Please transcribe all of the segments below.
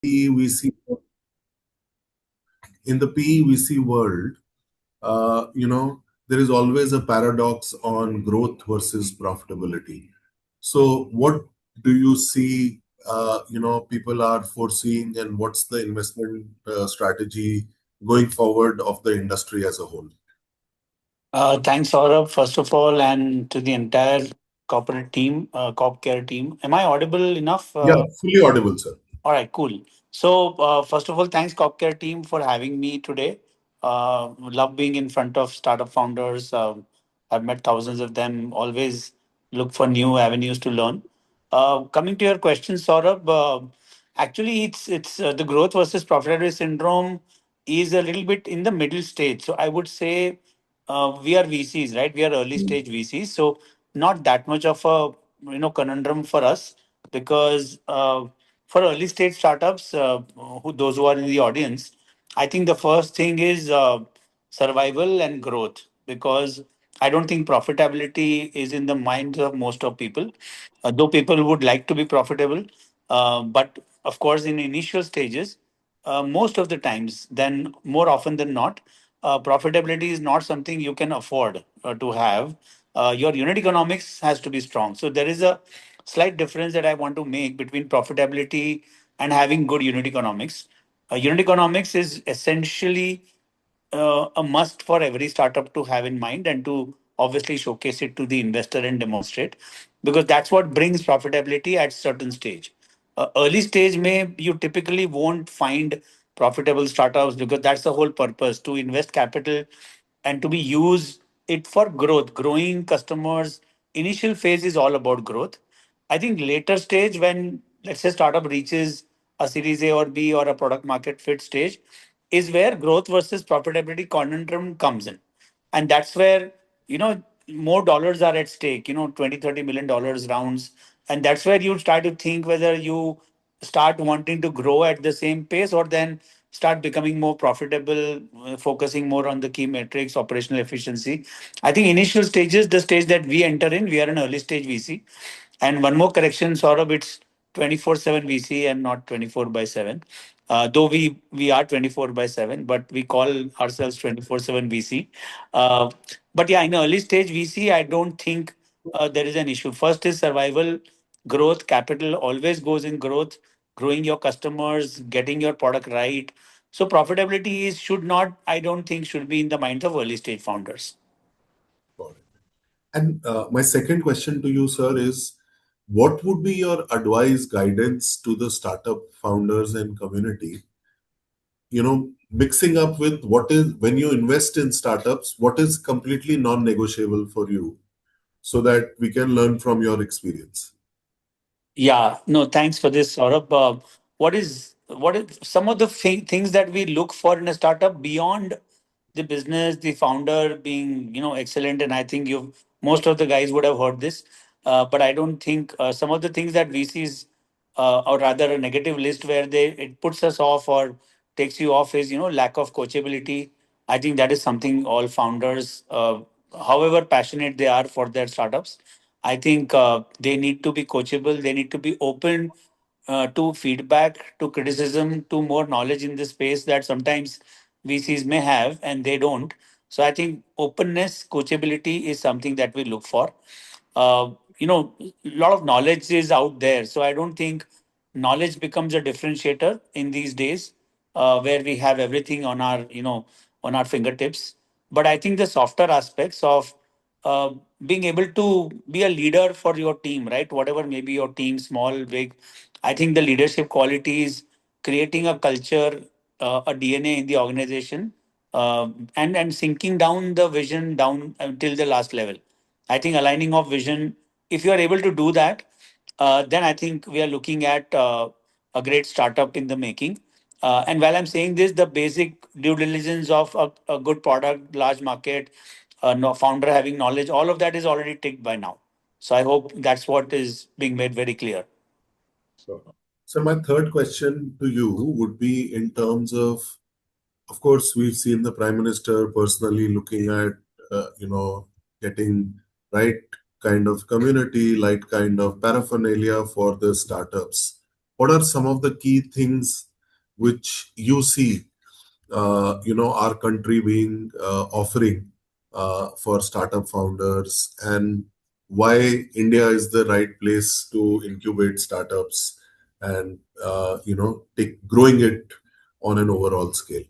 PE we see in the PE world, there is always a paradox on growth versus profitability. So, what do you see? People are foreseeing, and what's the investment strategy going forward of the industry as a whole? Thanks, Saurabh, first of all, and to the entire corporate team, Corp Care team. Am I audible enough? Yeah, fully audible, sir. All right, cool. So, first of all, thanks, Corp Care team, for having me today. Love being in front of startup founders. I've met thousands of them. Always look for new avenues to learn. Coming to your question, Saurabh, actually, it's the growth versus profitability syndrome is a little bit in the middle stage. So, I would say we are VCs, right? We are early stage VCs, so not that much of a conundrum for us because. For early stage startups, those who are in the audience, I think the first thing is survival and growth because I don't think profitability is in the minds of most of people. Though people would like to be profitable, but of course, in initial stages, most of the times, then more often than not, profitability is not something you can afford to have. Your unit economics has to be strong. So there is a slight difference that I want to make between profitability and having good unit economics. Unit economics is essentially a must for every startup to have in mind and to obviously showcase it to the investor and demonstrate because that's what brings profitability at certain stage. Early stage may you typically won't find profitable startups because that's the whole purpose to invest capital and to be use it for growth, growing customers. Initial phase is all about growth. I think later stage when let's say startup reaches a series A or B or a product market fit stage is where growth versus profitability conundrum comes in. And that's where, more dollars are at stake, 20-30 million dollars rounds. And that's where you start to think whether you start wanting to grow at the same pace or then start becoming more profitable, focusing more on the key metrics, operational efficiency. I think initial stages, the stage that we enter in, we are an early stage VC. And one more correction, Saurabh, it's 24/7 VC and not 24/7. Though we are 24/7, but we call ourselves 24/7 VC. But yeah, in early stage VC, I don't think there is an issue. First is survival, growth, capital always goes in growth, growing your customers, getting your product right. So profitability is should not, I don't think, should be in the minds of early stage founders. Got it. And my second question to you, sir, is what would be your advice, guidance to the startup founders and community? Mixing up with what is when you invest in startups, what is completely non-negotiable for you, so that we can learn from your experience. Yeah, no, thanks for this, Saurabh. What is some of the things that we look for in a startup beyond the business, the founder being excellent, and I think you've most of the guys would have heard this, but I don't think some of the things that VCs or rather a negative list where they it puts us off or takes you off is lack of coachability. I think that is something all founders, however passionate they are for their startups, I think they need to be coachable. They need to be open to feedback, to criticism, to more knowledge in the space that sometimes VCs may have and they don't. So I think openness, coachability is something that we look for. A lot of knowledge is out there. So I don't think knowledge becomes a differentiator in these days where we have everything on our fingertips. But I think the softer aspects of uh, being able to be a leader for your team, right? Whatever may be your team, small, big. I think the leadership qualities, creating a culture, a DNA in the organization, and sinking down the vision down until the last level. I think aligning of vision, if you are able to do that, then I think we are looking at a great startup in the making. And while I'm saying this, the basic due diligence of a good product, large market, no founder having knowledge, all of that is already ticked by now. So I hope that's what is being made very clear. So my third question to you would be in terms of course, we've seen the Prime Minister personally looking at, getting right kind of community, right kind of paraphernalia for the startups. What are some of the key things which you see, our country being offering for startup founders, and why India is the right place to incubate startups and take growing it on an overall scale.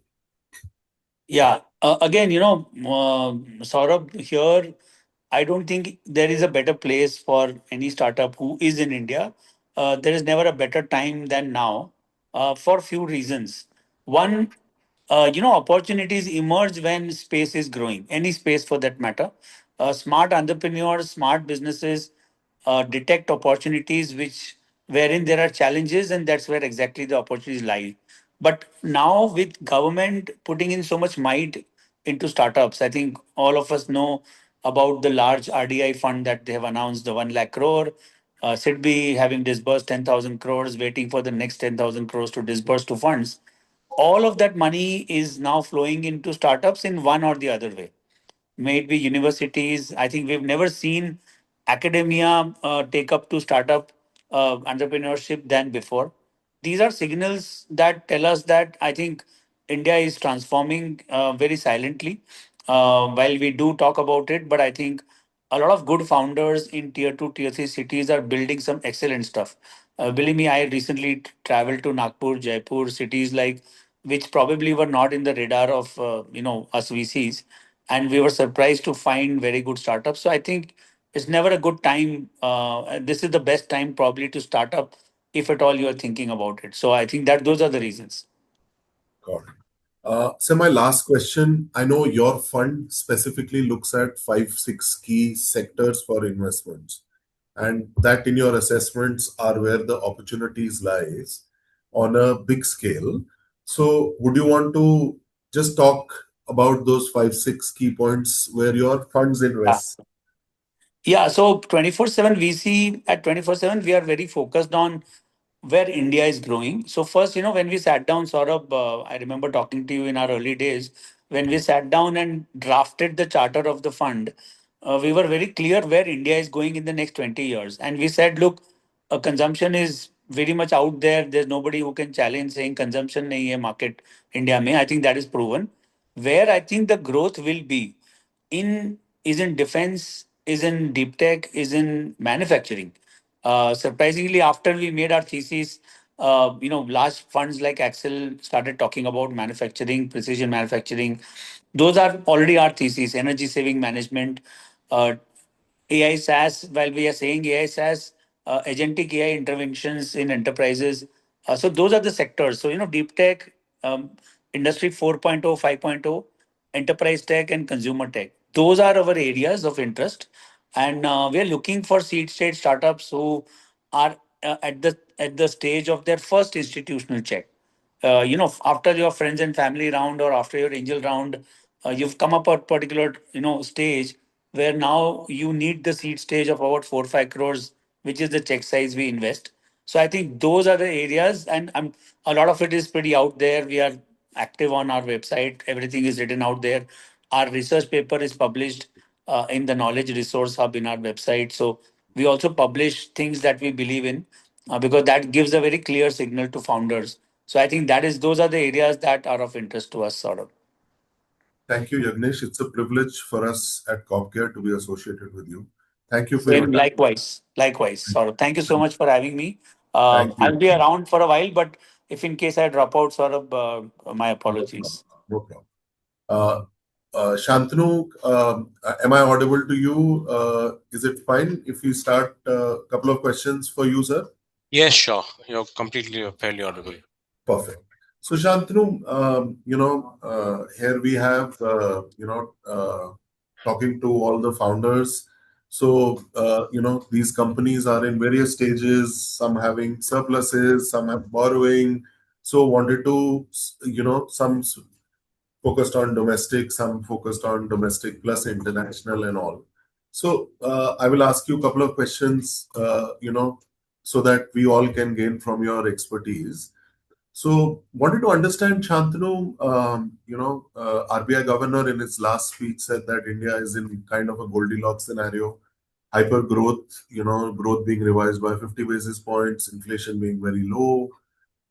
Yeah. Again, Saurabh, here, I don't think there is a better place for any startup who is in India. There is never a better time than now for few reasons. One, opportunities emerge when space is growing, any space for that matter. Smart entrepreneurs, smart businesses detect opportunities which wherein there are challenges, and that's where exactly the opportunities lie. But now with government putting in so much might into startups, I think all of us know about the large RDI fund that they have announced, the 1 lakh crore. SIDBI having disbursed 10,000 crores, waiting for the next 10,000 crores to disburse to funds. All of that money is now flowing into startups in one or the other way. May it be universities. I think we've never seen academia take up to startup entrepreneurship than before. These are signals that tell us that I think India is transforming very silently. While we do talk about it, but I think a lot of good founders in tier two, tier three cities are building some excellent stuff. Believe me, I recently traveled to Nagpur, Jaipur, cities like which probably were not in the radar of us VCs, and we were surprised to find very good startups. So I think it's never a good time. This is the best time probably to start up if at all you are thinking about it. So I think that those are the reasons. Got it. So my last question, I know your fund specifically looks at 5, 6 key sectors for investments, and that in your assessments are where the opportunities lies on a big scale. So would you want to just talk about those 5, 6 key points where your funds Yeah. invest? Yeah, so 24/7 VC at 24/7 we are very focused on where India is growing. So first, when we sat down, Saurabh, I remember talking to you in our early days when we sat down and drafted the charter of the fund. We were very clear where India is going in the next 20 years, and we said, look, consumption is very much out there. There's nobody who can challenge saying consumption nahi hai market India mein. I think that is proven. Where I think the growth will be in is in defense, is in deep tech, is in manufacturing. Surprisingly, after we made our thesis, large funds like Axel started talking about manufacturing, precision manufacturing. Those are already our thesis: energy saving management, uh, AI SaaS. While we are saying AI SaaS, agentic AI interventions in enterprises. So those are the sectors. So deep tech, industry 4.0, 5.0, enterprise tech, and consumer tech. Those are our areas of interest, and we are looking for seed stage startups who are at the stage of their first institutional check. After your friends and family round or after your angel round, you've come up a particular stage where now you need the seed stage of about 4 or 5 crores, which is the check size we invest. So I think those are the areas, and a lot of it is pretty out there. We are active on our website. Everything is written out there. Our research paper is published in the Knowledge Resource Hub in our website. So we also publish things that we believe in because that gives a very clear signal to founders. So I think those are the areas that are of interest to us, sort of. Thank you, Yagnesh. It's a privilege for us at CopCare to be associated with you. Thank you for your Same, time. likewise, sort of. Thank you so much for having me. Thank you. I'll be around for a while, but if in case I drop out, sort of, my No problem. apologies. No problem. Uh, Shantanu, am I audible to you? Is it fine if we start a couple of questions for you, sir? Yes, sure. You're completely fairly audible. Perfect. So, Shantanu, here we have, talking to all the founders. So, these companies are in various stages, some having surpluses, some have borrowing. So, wanted to, some focused on domestic, some focused on domestic plus international and all. So I will ask you a couple of questions, so that we all can gain from your expertise. So wanted to understand, Shantanu, RBI governor in his last speech said that India is in kind of a Goldilocks scenario, hyper growth, growth being revised by 50 basis points, inflation being very low,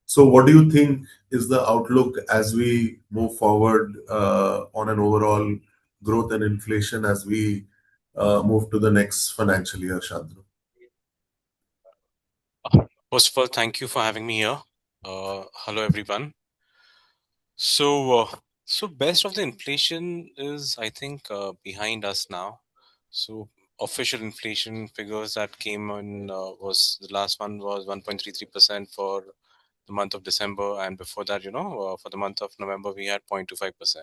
So, what do you think is the outlook as we move forward on an overall growth and inflation as we move to the next financial year, Shantanu? First of all, thank you for having me here. Hello, everyone. So best of the inflation is, I think, behind us now. So official inflation figures that came in was the last one was 1.33% for the month of December, and before that, for the month of November, we had 0.25%.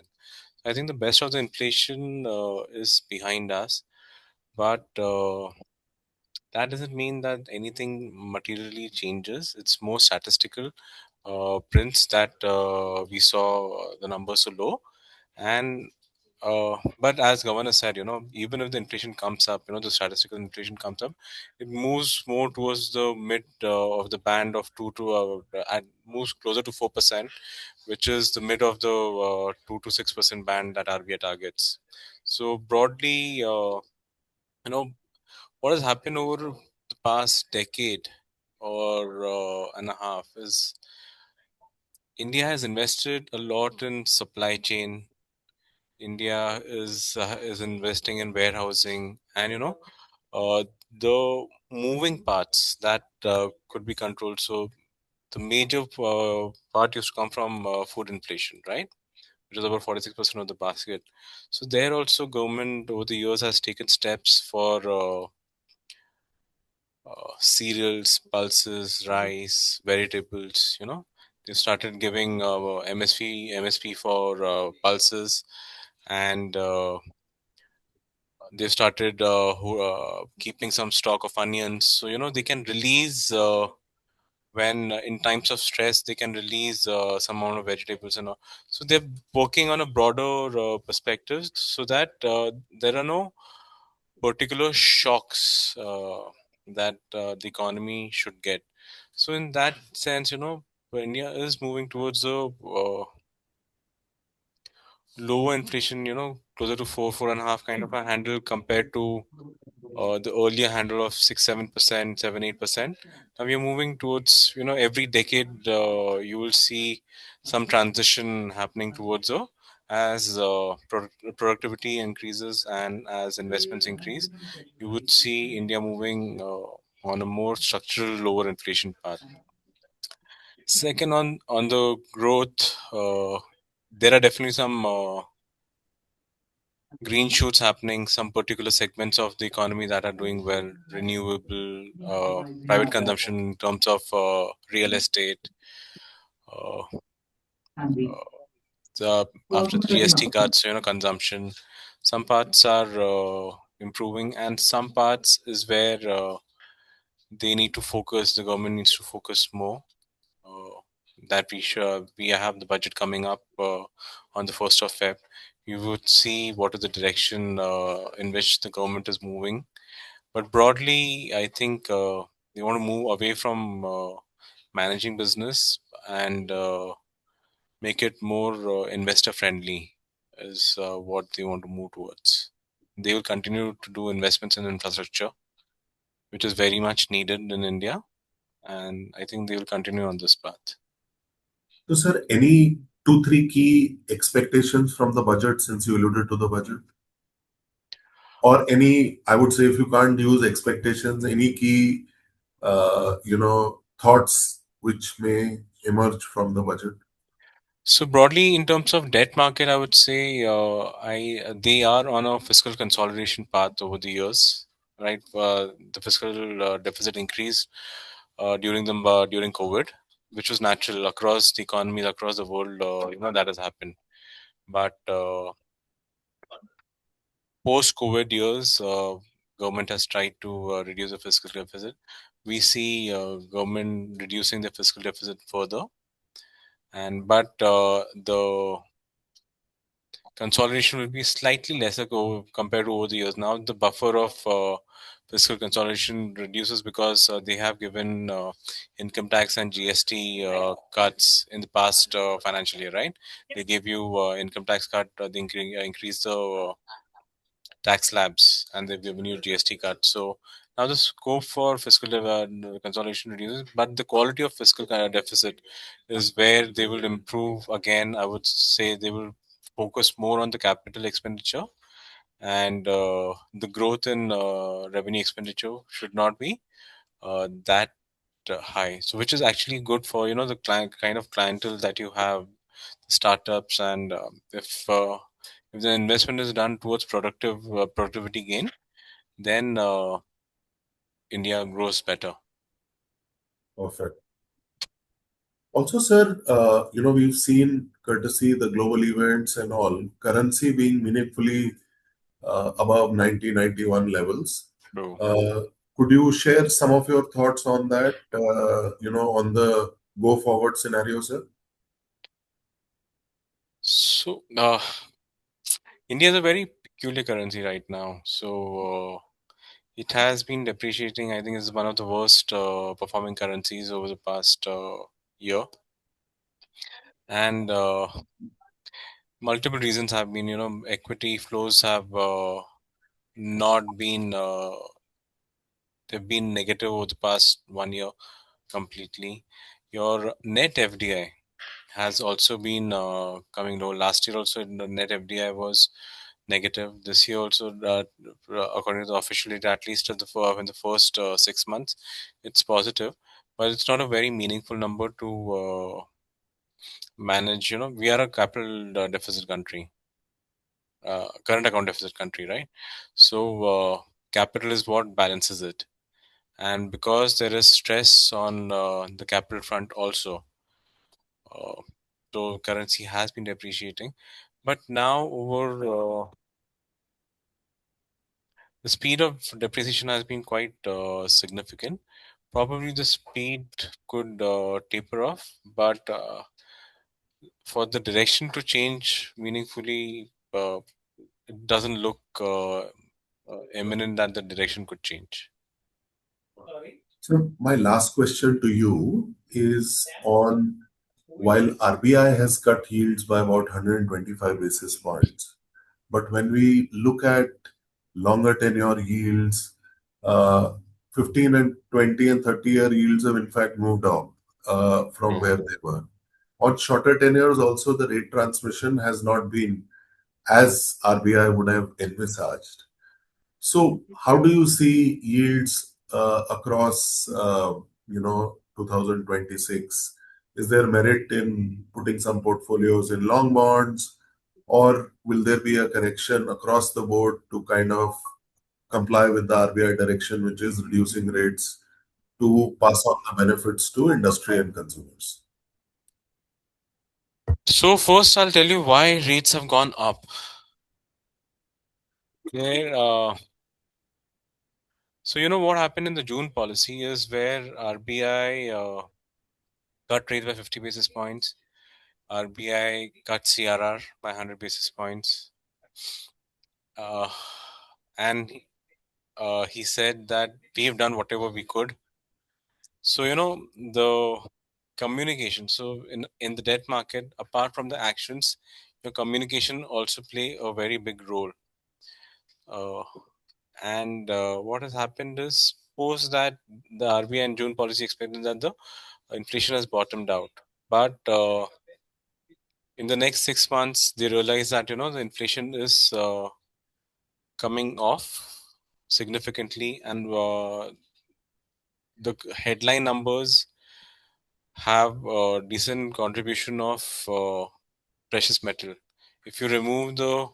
I think the best of the inflation is behind us, but that doesn't mean that anything materially changes. It's more statistical prints that we saw the numbers so low. And but as governor said, even if the inflation comes up, the statistical inflation comes up, it moves more towards the mid of the band of and moves closer to 4%, which is the mid of the 2 to 6% band that RBI targets. So broadly, what has happened over the past decade or and a half is India has invested a lot in supply chain. India is investing in warehousing, and the moving parts that could be controlled. So the major part used to come from food inflation, right? Which is about 46% of the basket. So there also government over the years has taken steps for cereals, pulses, rice, vegetables. They started giving MSP for pulses, and they started keeping some stock of onions. So they can release when in times of stress they can release some amount of vegetables and all. So they're working on a broader perspective so that there are no particular shocks that the economy should get. So in that sense, India is moving towards a lower inflation, closer to 4.5 kind of a handle compared to the earlier handle of 6, 7%, 7, 8%. Now we are moving towards, every decade you will see some transition happening towards as productivity increases and as investments increase, you would see India moving on a more structural lower inflation path. Second, on the growth, there are definitely some green shoots happening, some particular segments of the economy that are doing well, renewable, private consumption in terms of real estate. Uh, After the GST cuts, consumption, some parts are improving, and some parts is where they need to focus. The government needs to focus more. Uh, that we have the budget coming up on the 1st of Feb. You would see what is the direction in which the government is moving. But broadly, I think they want to move away from managing business and make it more investor friendly, is what they want to move towards. They will continue to do investments in infrastructure, which is very much needed in India, and I think they will continue on this path. So, sir, any two, three key expectations from the budget since you alluded to the budget? Or any, I would say, if you can't use expectations, any key, thoughts which may emerge from the budget? So broadly, in terms of debt market, I would say they are on a fiscal consolidation path over the years, right? The fiscal deficit increased during COVID, which was natural across the economies across the world. That has happened, but post-COVID years, government has tried to reduce the fiscal deficit. We see government reducing the fiscal deficit further, and but the consolidation will be slightly lesser compared to over the years. Now the buffer of fiscal consolidation reduces because they have given income tax and GST cuts in the past financial year, right? They gave you income tax cut, increase the tax slabs, and they've given you GST cut. So Now the scope for fiscal consolidation reduces, but the quality of fiscal deficit is where they will improve. Again, I would say they will focus more on the capital expenditure, and the growth in revenue expenditure should not be that high. So, which is actually good for the kind of clientele that you have, startups, and if the investment is done towards productivity gain, then India grows better. Perfect. Also, sir, we've seen, courtesy the global events and all, currency being meaningfully above 90-91 levels. True. Could you share some of your thoughts on that, on the go forward scenario, sir? So, India is a very peculiar currency right now. So, it has been depreciating. I think it's one of the worst performing currencies over the past year. And multiple reasons have been, equity flows have not been, they've been negative over the past 1 year completely. Your net FDI has also been coming low. Last year also the net FDI was negative. This year also, according to the official data, at least in the first 6 months, it's positive, but it's not a very meaningful number to manage. We are a capital deficit country, current account deficit country, right? So capital is what balances it, and because there is stress on the capital front also, uh, so currency has been depreciating. But now over the speed of depreciation has been quite significant. Probably the speed could taper off, but for the direction to change meaningfully, it doesn't look imminent that the direction could change. So my last question to you is on, while RBI has cut yields by about 125 basis points, but when we look at longer tenure yields, uh, 15 and 20 and 30-year yields have in fact moved up from where they were. On shorter tenures, also the rate transmission has not been as RBI would have envisaged. So, how do you see yields across, 2026? Is there merit in putting some portfolios in long bonds, or will there be a correction across the board to kind of comply with the RBI direction, which is reducing rates to pass on the benefits to industry and consumers? So first, I'll tell you why rates have gone up. There, so what happened in the June policy is where RBI cut rates by 50 basis points. RBI cut CRR by 100 basis points. And he said that we've done whatever we could. So, the communication. So, in the debt market, apart from the actions, your communication also play a very big role. Uh, and what has happened is, post that, the RBI and June policy expected that the inflation has bottomed out. But in the next 6 months, they realize that the inflation is coming off significantly, and the headline numbers have a decent contribution of precious metal. If you remove the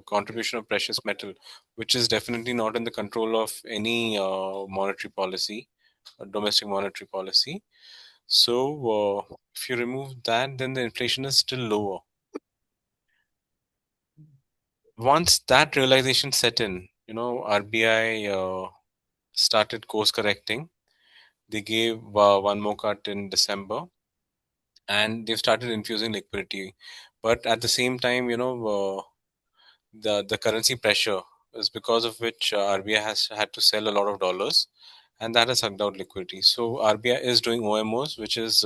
contribution of precious metal, which is definitely not in the control of any monetary policy, domestic monetary policy. So, if you remove that, then the inflation is still lower. Once that realization set in, RBI started course correcting. They gave one more cut in December, and they've started infusing liquidity. But at the same time, the currency pressure is because of which RBI has had to sell a lot of dollars, and that has sucked out liquidity. So RBI is doing OMOs, which is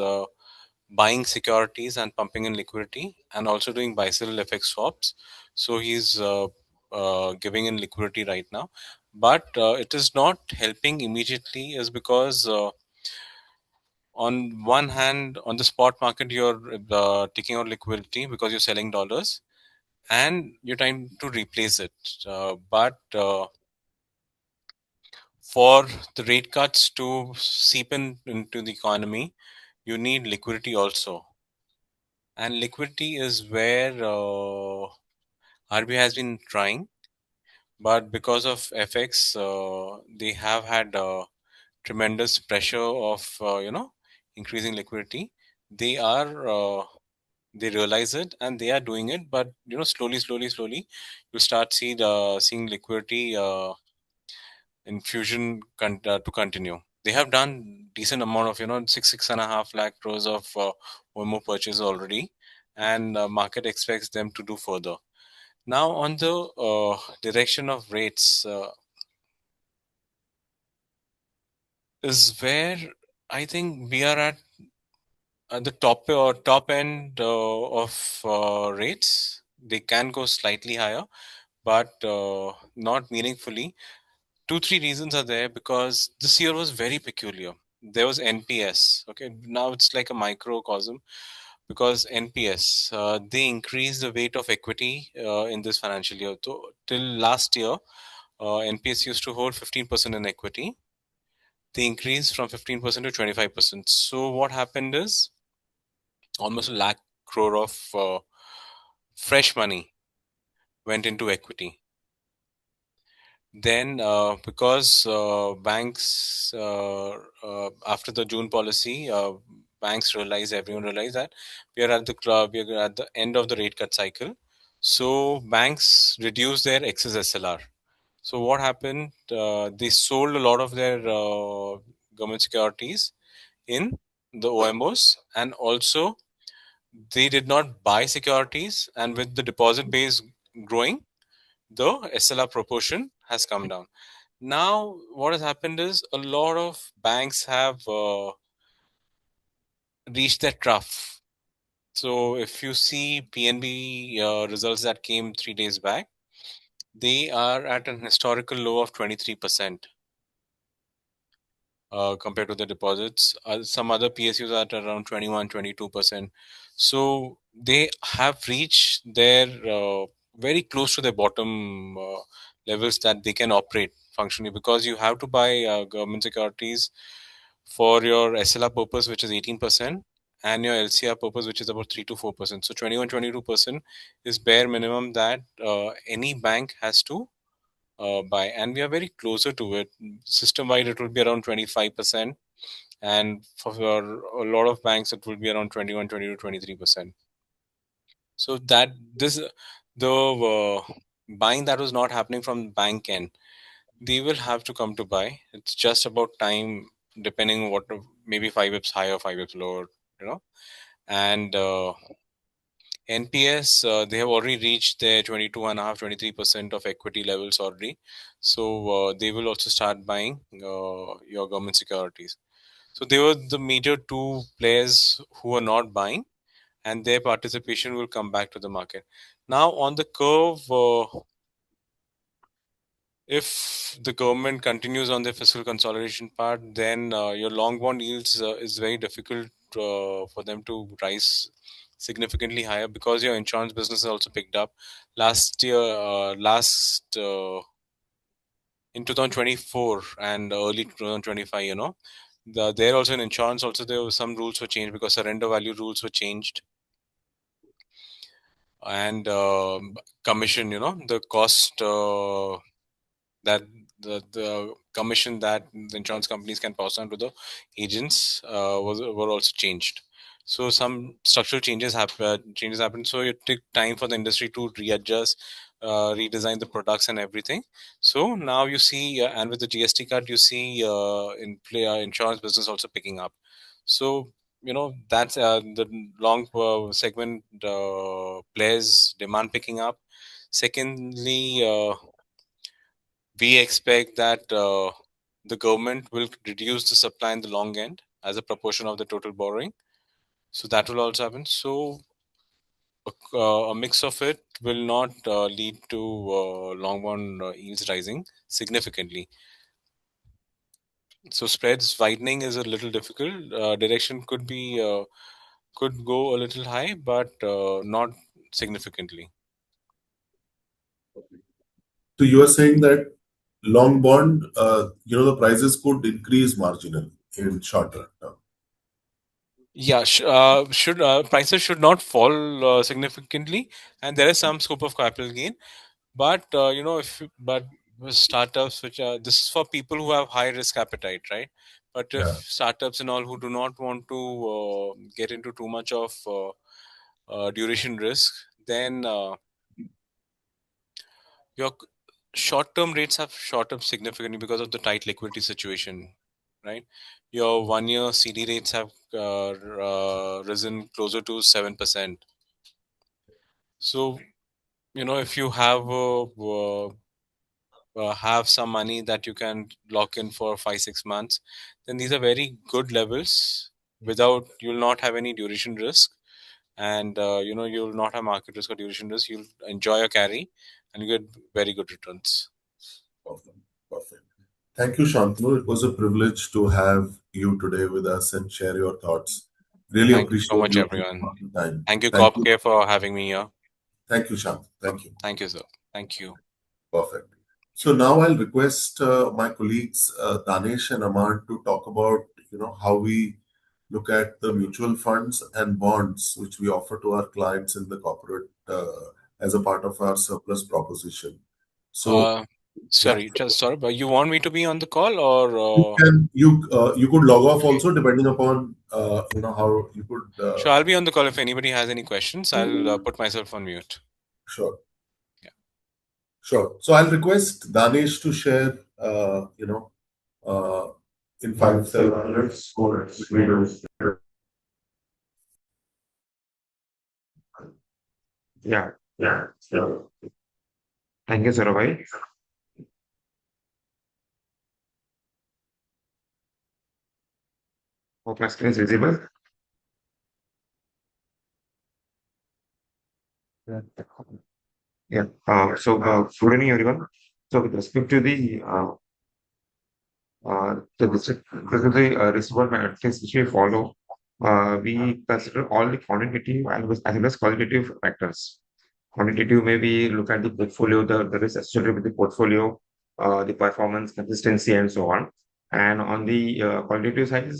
buying securities and pumping in liquidity, and also doing bilateral FX swaps. So he's giving in liquidity right now. but it is not helping immediately, is because on one hand, on the spot market, you're taking out liquidity because you're selling dollars and you're trying to replace it. But for the rate cuts to seep into the economy, you need liquidity also. And liquidity is where RBI has been trying, but because of FX, they have had tremendous pressure of increasing liquidity. They are they realize it and they are doing it, but slowly, you start seeing liquidity infusion to continue. They have done decent amount of 6.5 lakh crores of OMO purchase already, and market expects them to do further. Now on the direction of rates is where I think we are at the top end of rates. They can go slightly higher, but not meaningfully. 2 3 reasons are there, because this year was very peculiar. There was NPS. Okay, now it's like a microcosm, because NPS, they increased the weight of equity in this financial year. So till last year, NPS used to hold 15% in equity. They increased from 15% to 25%. So what happened is almost a lakh crore of fresh money went into equity. Then, because banks, after the June policy, everyone realized that we are at the end of the rate cut cycle. So banks reduced their excess SLR. So what happened? They sold a lot of their government securities in the OMOs, and also they did not buy securities. And with the deposit base growing, the SLR proportion has come down. Now, what has happened is a lot of banks have reached their trough. So, if you see PNB results that came 3 days back, they are at an historical low of 23%. Compared to the deposits. Some other PSUs are at around 21, 22%. So they have reached their very close to their bottom levels that they can operate functionally, because you have to buy government securities for your SLR purpose, which is 18%, and your LCR purpose, which is about 3 to 4%. So 21, 22% is bare minimum that any bank has to buy, and we are very closer to it. System wide, it will be around 25%, and for a lot of banks, it will be around 21, 20 to 23%. So that this the buying that was not happening from bank end, they will have to come to buy. It's just about time, depending what, maybe 5 bips higher, 5 bips lower, you know. And NPS, they have already reached their 22.5, 23% of equity levels already. So they will also start buying your government securities. So they were the major two players who are not buying, and their participation will come back to the market. Now on the curve, if the government continues on their fiscal consolidation part, then your long bond yields is very difficult for them to rise significantly higher, because your insurance business has also picked up. Last year, in 2024 and early 2025, there also in insurance, also there were some rules were changed, because surrender value rules were changed, and commission, the cost that the commission that the insurance companies can pass on to the agents were also changed. So some structural changes happened. So it took time for the industry to readjust, redesign the products and everything. So now you see, and with the GST cut, you see insurance business also picking up. So that's the long segment players demand picking up. Secondly, we expect that the government will reduce the supply in the long end as a proportion of the total borrowing. So that will also happen. So a mix of it will not lead to long bond yields rising significantly. So spreads widening is a little difficult. Direction could go a little high, but not significantly. So you are saying that long bond, the prices could increase marginally in short term. Yeah, should prices should not fall significantly, and there is some scope of capital gain. But but with startups, which are this is for people who have high risk appetite, right? But if Yeah. startups and all who do not want to get into too much of duration risk, then your short term rates have shot up significantly because of the tight liquidity situation, right? Your 1 year CD rates have risen closer to 7%. So if you have some money that you can lock in for 5 6 months, then these are very good levels. Without, you'll not have any duration risk, and you'll not have market risk or duration risk. You'll enjoy your carry, and you get very good returns. Perfect. Perfect. Thank you, Shantanu. It was a privilege to have you today with us and share your thoughts. Really Thank you so appreciate much, you taking everyone. the time. Thank you, Thank you. CopCare, for having me here. Thank you, Shantanu. Thank you. Thank you, sir. Thank you. Perfect. So now I'll request my colleagues Danesh and Aman to talk about how we look at the mutual funds and bonds which we offer to our clients in the corporate as a part of our surplus proposition. So Uh, yeah, sorry, but you want me to be on the call, or you could log off also depending upon how you could sure, I'll be on the call. If anybody has any questions, I'll put myself on mute. sure. Yeah. Sure. So I'll request Danesh to share, uh, in 5 7 minutes for readers. Yeah, yeah, yeah. Thank you, Sarabhai. Hope my screen is visible. Yeah. Yeah. Good evening, everyone. So, with respect to the reservoir metrics which we follow, we consider all the quantitative as well as qualitative factors. Quantitative, maybe look at the portfolio, the risk associated with the portfolio, the performance, consistency, and so on. And on the qualitative side,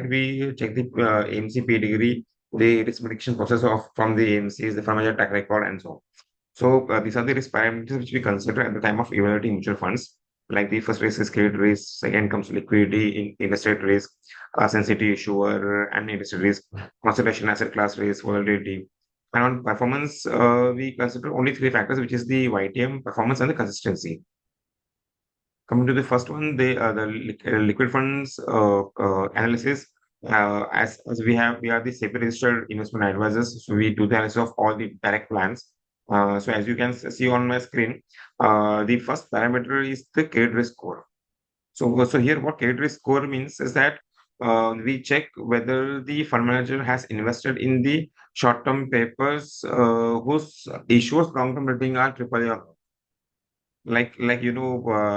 we check the AMC pedigree, the risk prediction process of from the AMCs, the financial track record, and so on. So these are the risk parameters which we consider at the time of evaluating mutual funds. Like the first risk is credit risk, second comes liquidity, investor risk, sensitivity issuer, and industry risk, concentration asset class risk, volatility. And on performance, we consider only three factors, which is the YTM, performance, and the consistency. Coming to the first one, liquid funds analysis. As we are the SEBI registered investment advisors, so we do the analysis of all the direct plans. So as you can see on my screen, the first parameter is the credit risk score. So here, what credit risk score means is that we check whether the fund manager has invested in the short-term papers whose issuers long-term rating are AAA,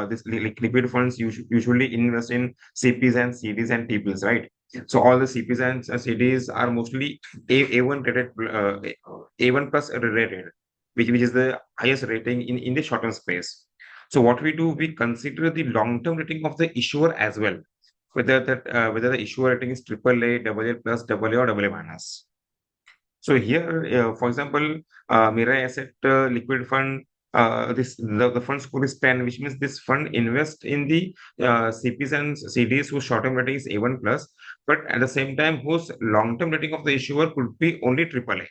this liquid funds usually invest in CPs and CDs and T-bills, right? So all the CPs and CDs are mostly A1 rated, A1 plus rated, which is the highest rating in the short-term space. So what we do, we consider the long-term rating of the issuer as well, whether the issuer rating is AAA, AA plus, AA, or AA minus. So here, for example, Mirai Asset Liquid Fund, the fund score is 10, which means this fund invests in the CPs and CDs whose short-term rating is A1 plus, but at the same time, whose long-term rating of the issuer could be only AAA,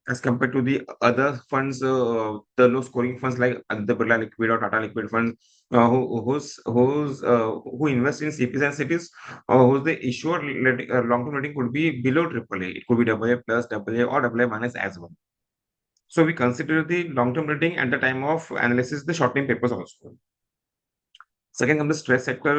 as compared to the other funds, the low scoring funds like the Birla Liquid or Tata Liquid funds, who invest in CPs and CDs, whose the issuer long-term rating could be below AAA. It could be AA plus, AA, or AA minus as well. So we consider the long-term rating at the time of analysis the short-term papers also. Second comes the stress sector,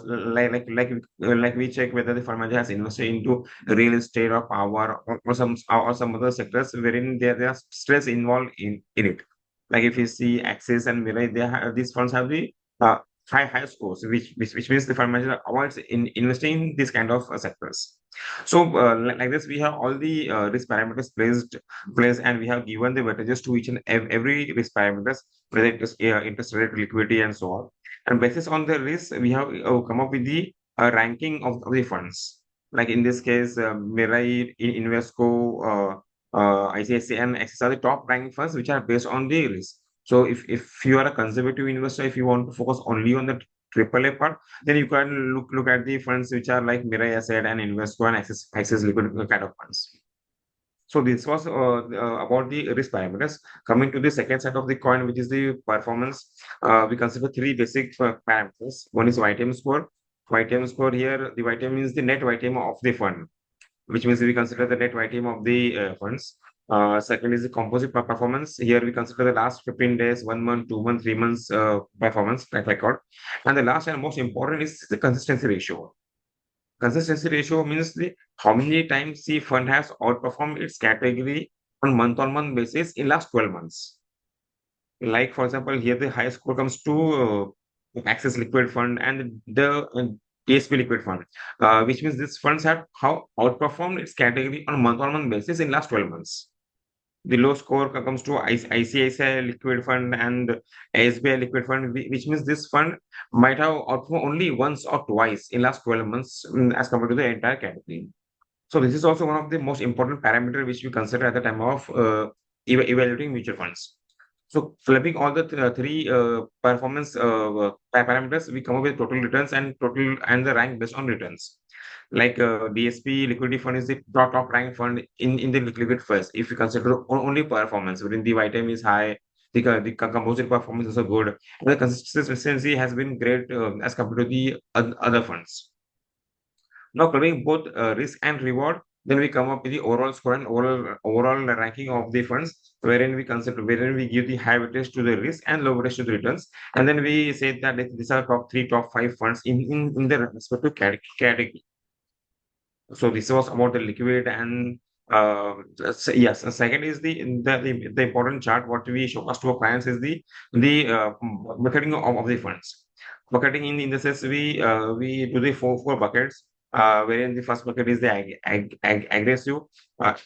like we check whether the fund manager has invested into real estate or power or some other sectors wherein there are stress involved in it. Like if you see Axis and Mirai, these funds have the uh, high scores, which means the fund manager avoids investing in these kind of sectors. So like this, we have all the risk parameters placed, and we have given the weightages to each and every risk parameters, whether it is interest rate, liquidity, and so on. And basis on the risk, we have come up with the ranking of the funds. Like in this case, Mirai, Invesco, ICICI, and Axis are the top ranked funds which are based on the risk. So if you are a conservative investor, if you want to focus only on the triple A part, then you can look at the funds which are like Mirai Asset and Invesco and Axis Liquid kind of funds. So this was about the risk parameters. Coming to the second side of the coin, which is the performance, we consider three basic parameters. One is YTM score. YTM score here, the YTM means the net YTM of the fund, which means we consider the net YTM of the funds. Second is the composite performance. Here we consider the last 15 days, 1 month, 2 months, 3 months performance track record. And the last and most important is the consistency ratio. Consistency ratio means the how many times the fund has outperformed its category on month basis in last 12 months. Like for example, here the highest score comes to Access Liquid Fund and the DSP Liquid Fund, which means these funds have how outperformed its category on month basis in last 12 months. The low score comes to ICICI Liquid Fund and SBI Liquid Fund, which means this fund might have outperformed only once or twice in last 12 months as compared to the entire category. So this is also one of the most important parameter which we consider at the time of evaluating mutual funds. So clubbing all the three performance parameters, we come up with total returns and the rank based on returns. Like DSP liquidity fund is the top rank fund in the liquid first. If you consider only performance, within the vitamin is high, the composite performance is also good, and the consistency has been great as compared to the other funds. Now, covering both risk and reward, then we come up with the overall score and overall ranking of the funds, wherein we give the high weightage to the risk and low weightage to the returns, and then we say that these are top three, top five funds in the respective category. So this was about the liquid and yes. Second is the important chart. What we show us to our clients is the bucketing of the funds. Bucketing in the sense we do the four buckets. Wherein the first bucket is the aggressive.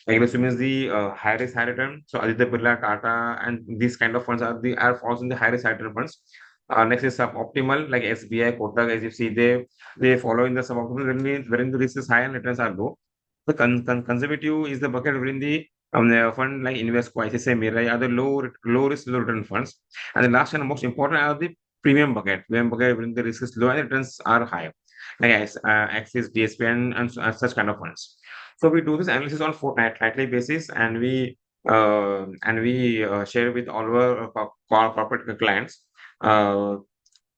Aggressive means the high risk, high return. So Aditya Birla, Tata, and these kind of funds are falls in the high risk, high return funds. Next is suboptimal like SBI, Kotak, as you see they follow in the suboptimal wherein the risk is high and returns are low. The conservative is the bucket wherein the fund like Invesco, ICICI, Mirai are the low risk, low return funds. And the last and most important are the premium bucket. Premium bucket wherein the risk is low and returns are high, like Axis, DSP, and such kind of funds. So we do this analysis on fortnightly basis, and we share with all our corporate clients. Uh,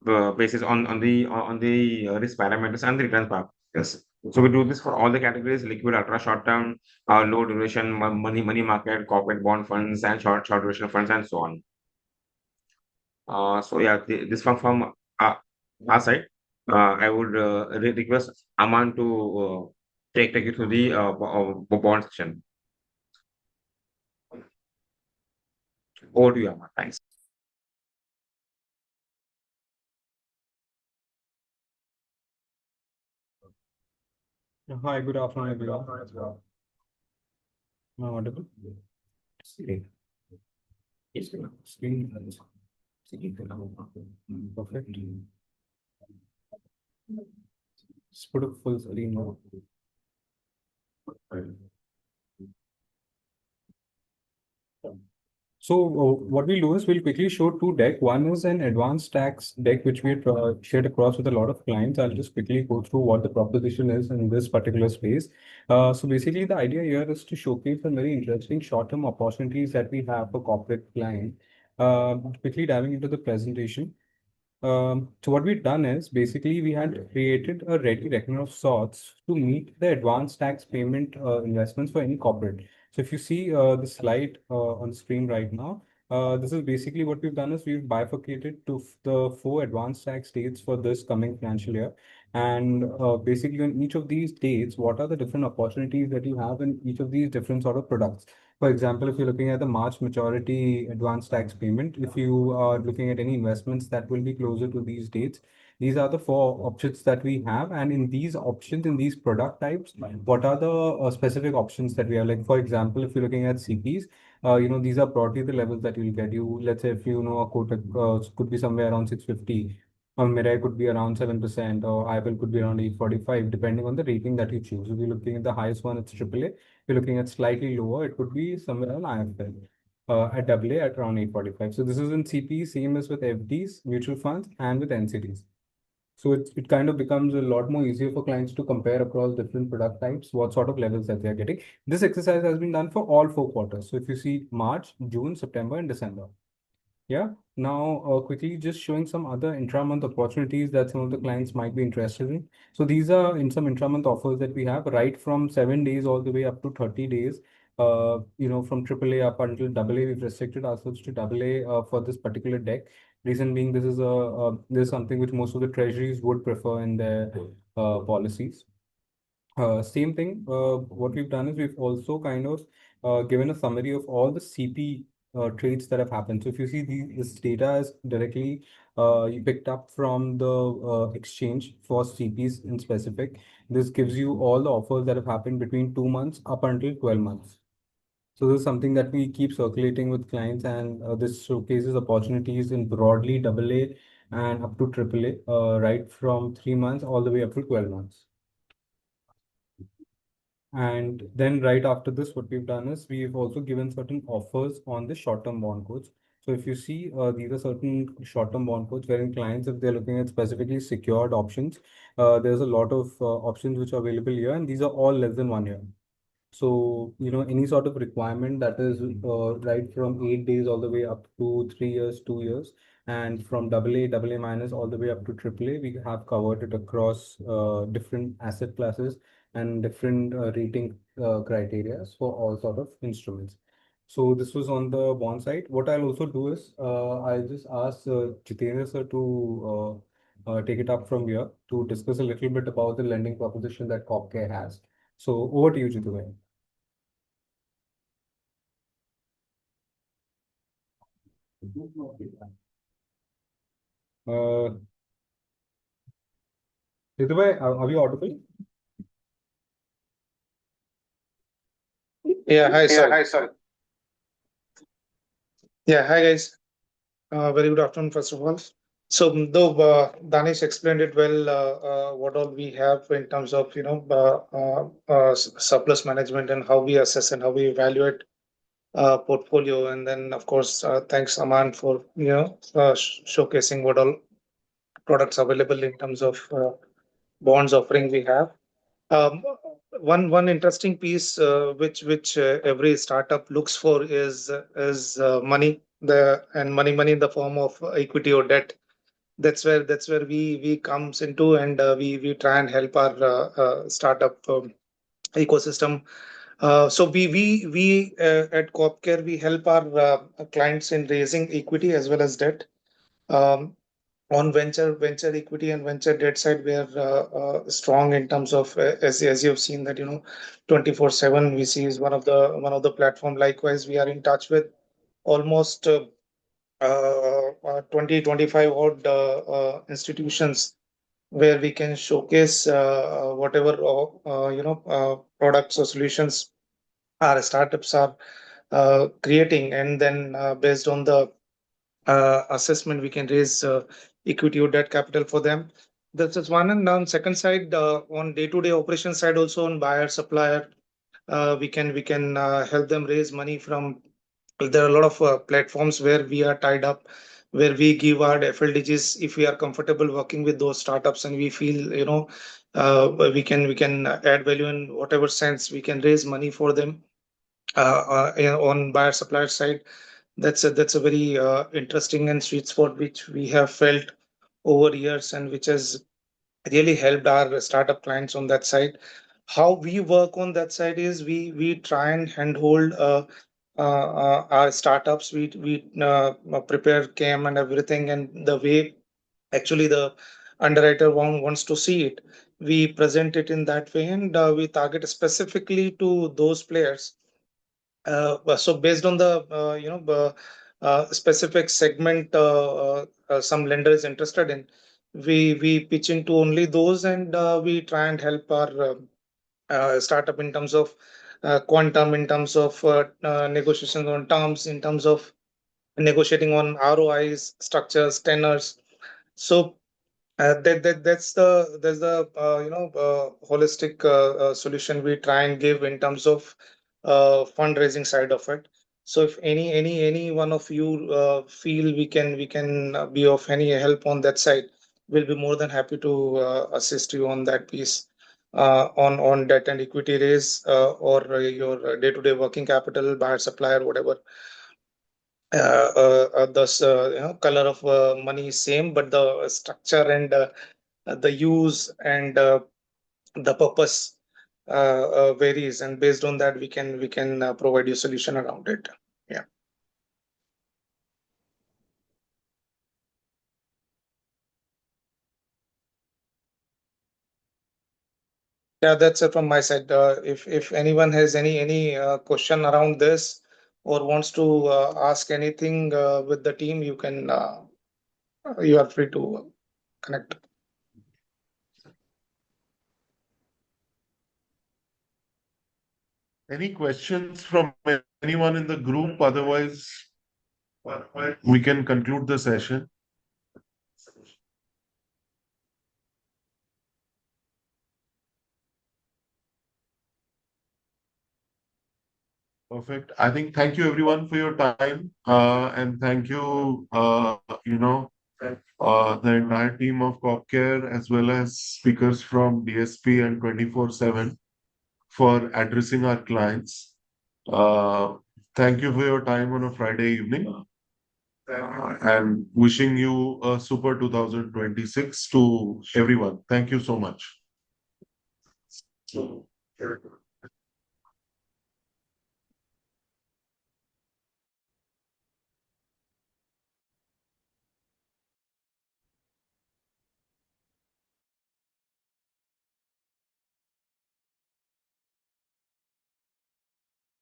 Basis on the risk parameters and the return parameters. So we do this for all the categories: liquid, ultra short term, low duration, money market, corporate bond funds, and short duration funds, and so on. So yeah, this one from our side. I would request Aman to take you through the bond section. Over to you, Aman. Thanks. Hi, good afternoon, everyone. Am I audible? Screen. Perfect. Just put a full screen now. So what we'll do is we'll quickly show two decks. One is an advanced tax deck, which we shared across with a lot of clients. I'll just quickly go through what the proposition is in this particular space. So basically, the idea here is to showcase some very interesting short-term opportunities that we have for corporate client. Quickly diving into the presentation. So what we've done is basically we had created a ready reckoner of sorts to meet the advanced tax payment investments for any corporate. So if you see the slide on the screen right now, This is basically what we've done is we've bifurcated to the 4 advanced tax dates for this coming financial year. And basically on each of these dates, what are the different opportunities that you have in each of these different sort of products? For example, if you're looking at the March maturity advanced tax payment, if you are looking at any investments that will be closer to these dates, these are the 4 options that we have. And in these options, in these product types, what are the specific options that we have? Like, for example, if you're looking at CPs, these are broadly the levels that you'll get. Let's say if you know a quota could be somewhere around 650, or Mirai could be around 7%, or IPL could be around 845, depending on the rating that you choose. If you're looking at the highest one, it's AAA. If you're looking at slightly lower, it could be somewhere on IFL. At AA at around 845. So this is in CP, same as with FDs, mutual funds, and with NCDs. So it kind of becomes a lot more easier for clients to compare across different product types, what sort of levels that they are getting. This exercise has been done for all 4 quarters. So if you see March, June, September, and December. Yeah. Now, quickly just showing some other intra-month opportunities that some of the clients might be interested in. So these are in some intra-month offers that we have, right from 7 days all the way up to 30 days. From AAA up until AA, we've restricted ourselves to AA for this particular deck. Reason being, this is something which most of the treasuries would prefer in their policies. Same thing, what we've done is we've also kind of given a summary of all the CP trades that have happened. So if you see this data is directly you picked up from the exchange for CPs in specific. This gives you all the offers that have happened between 2 months up until 12 months. So this is something that we keep circulating with clients, and this showcases opportunities in broadly AA and up to AAA, right from 3 months all the way up to 12 months. And then right after this, what we've done is we've also given certain offers on the short-term bond codes. So if you see, these are certain short-term bond codes wherein clients, if they're looking at specifically secured options, there's a lot of options which are available here, and these are all less than 1 year. So, any sort of requirement that is right from 8 days all the way up to 3 years, 2 years, and from AA minus all the way up to AAA, we have covered it across different asset classes and different rating criteria for all sort of instruments. So this was on the bond side. What I'll also do is I'll just ask Jitendra sir to take it up from here to discuss a little bit about the lending proposition that CorpCare has. So over to you, Jitendra. Uh, Jitendra, are you audible? Yeah, hi, Yeah, sorry. hi, sorry. Yeah, hi, guys. Very good afternoon, first of all. So, though Danish explained it well, what all we have in terms of, surplus management and how we assess and how we evaluate portfolio. And then, of course, thanks, Aman, for, showcasing what all products available in terms of bonds offering we have. Um, one interesting piece which every startup looks for is money and money in the form of equity or debt. That's where we comes into, and we try and help our startup ecosystem. So we at CorpCare we help our clients in raising equity as well as debt. Um, on venture equity and venture debt side, we are strong in terms of as you have seen that 24/7 VC is one of the platform. Likewise, we are in touch with almost 20-25 odd institutions where we can showcase whatever products or solutions our startups are creating, and then based on the assessment, we can raise equity or debt capital for them. That's just one. And on second side, on day-to-day operation side, also on buyer supplier, we can help them raise money from. There are a lot of platforms where we are tied up, where we give our FLDGs if we are comfortable working with those startups, and we feel we can add value in whatever sense we can raise money for them. On buyer supplier side, that's a very interesting and sweet spot which we have felt over years, and which has really helped our startup clients on that side. How we work on that side is we try and handhold our startups. We prepare KM and everything, and the way actually the underwriter wants to see it, we present it in that way, and we target specifically to those players. So based on the specific segment some lender is interested in, we pitch into only those, and we try and help our startup in terms of quantum, in terms of negotiations on terms, in terms of negotiating on ROIs, structures, tenors. So that's the holistic solution we try and give in terms of fundraising side of it. So if any one of you feel we can be of any help on that side, we'll be more than happy to assist you on that piece, on debt and equity raise, or your day-to-day working capital, buyer supplier, whatever. Thus, color of money is same, but the structure and the use and the purpose varies, and based on that we can provide you solution around it. Yeah. Yeah, that's it from my side. If anyone has any question around this or wants to ask anything with the team, you are free to connect. Any questions from anyone in the group? Otherwise, we can conclude the session. Perfect. I think thank you everyone for your time, and thank you, the entire team of CopCare as well as speakers from DSP and 24/7 for addressing our clients. Thank you for your time on a Friday evening, and wishing you a super 2026 to everyone. Thank you so much.